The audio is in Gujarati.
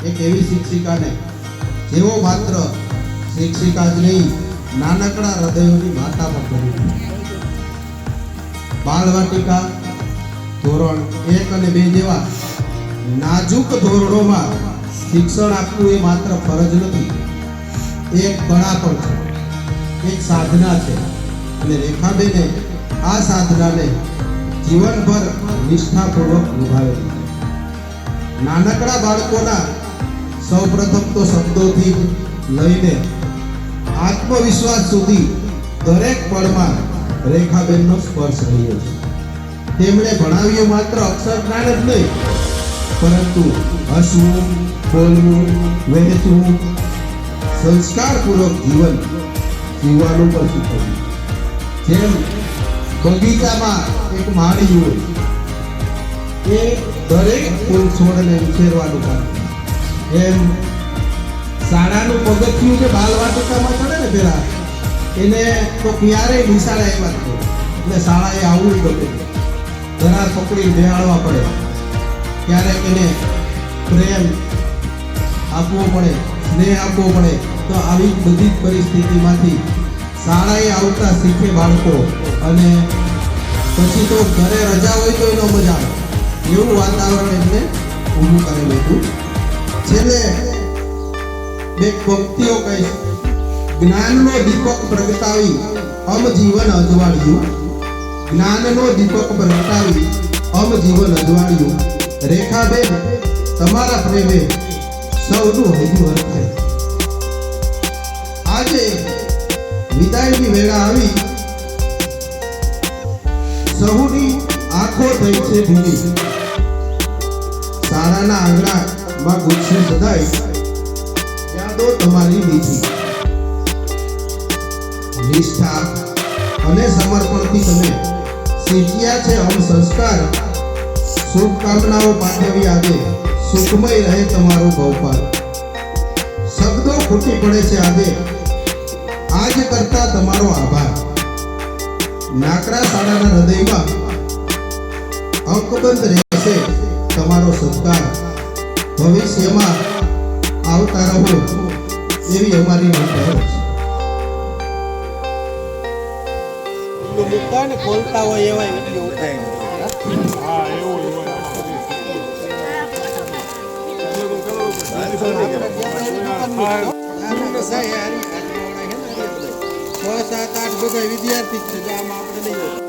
एक एवी शिक्षिका ने जेवो मात्र शिक्षिका ज नहीं नानकड़ा हृदयोनी माता पर करी। बालवाटिका धोरण 1 અને 2 જેવા નાજુક ધોરણોમાં શિક્ષણ આપવું એ માત્ર ફરજ નથી, એક કળા પણ છે, એક સાધના છે અને રેખાબેને આ સાધનાને જીવનભર નિષ્ઠાપૂર્વક નિભાવેલી છે। નાનકડા બાળકોના સૌપ્રથમ તો શબ્દોથી લઈને આત્મવિશ્વાસ સુધી દરેક પળમાં રેખાબેનનો સ્પર્શ રહ્યો છે। તેમણે ભણાવ્યું માત્ર અક્ષર જ્ઞાન જ નહીં, પરંતુ હસવું, બોલવું, વહેંચવું, સંસ્કારપૂર્વક જીવન જીવવાનું પણ શીખવ્યું। જેમ બગીચામાં એક માળી હોય એ દરેક ફૂલ છોડને ઉછેરવાનું કામ, એમ શાળાનું પગથિયું જે બાલવાટિકામાં ચડે ને પેલા એને તો ક્યારેય નિશાળે આવ્યા જ નહીં, એટલે શાળાએ આવવું ગમે, ધરાર પકડી બેહાડવા પડે, ક્યારેક એને પ્રેમ આપવો પડે, સ્નેહ આપવો પડે। તો આવી બધી જ પરિસ્થિતિમાંથી શાળાએ આવતા શીખે બાળકો, અને પછી તો ઘરે રજા હોય તો એનો મજા આવે એવું વાતાવરણ એમને ઊભું કરેલું હતું। છેલ્લે બે પંક્તિઓ કહીશ। જ્ઞાનનો દીપક પ્રગટાવી અમ જીવન અજવાળ્યું, જ્ઞાનનો દીપક પ્રગટાવી અમ જીવન અજવાળ્યું, રેખાબેન તમારા પ્રેમે સૌનું હૈયું હરખાય। આજે વિદાયની વેળા આવી, સૌની આંખો થઈ છે ભીની, શાળાના આંગણામાં ગુસ્સે સદાય યાદો તમારી મીઠી, નિષ્ઠા અને સમર્પણથી તમે શીખ્યા છે અમ સંસ્કાર, શુભકામનાઓ પાઠવી આજે સુખમય રહે તમારો ભવપાલ। શબ્દો ખૂટી પડે છે આજે, આજ કરતા તમારો આભાર। નાકરા શાળાના હૃદયમાં અંકબંધ રહેશે તમારો સત્કાર, ભવિષ્યમાં આવતા રહો એવી અમારી નમ્ર છે। ખોલતા હોય એવા વિડીયો ઉઠાય। હા એવું હોય। 6, 7, 8 બધા વિદ્યાર્થી છે, આમાં આપણે નહીં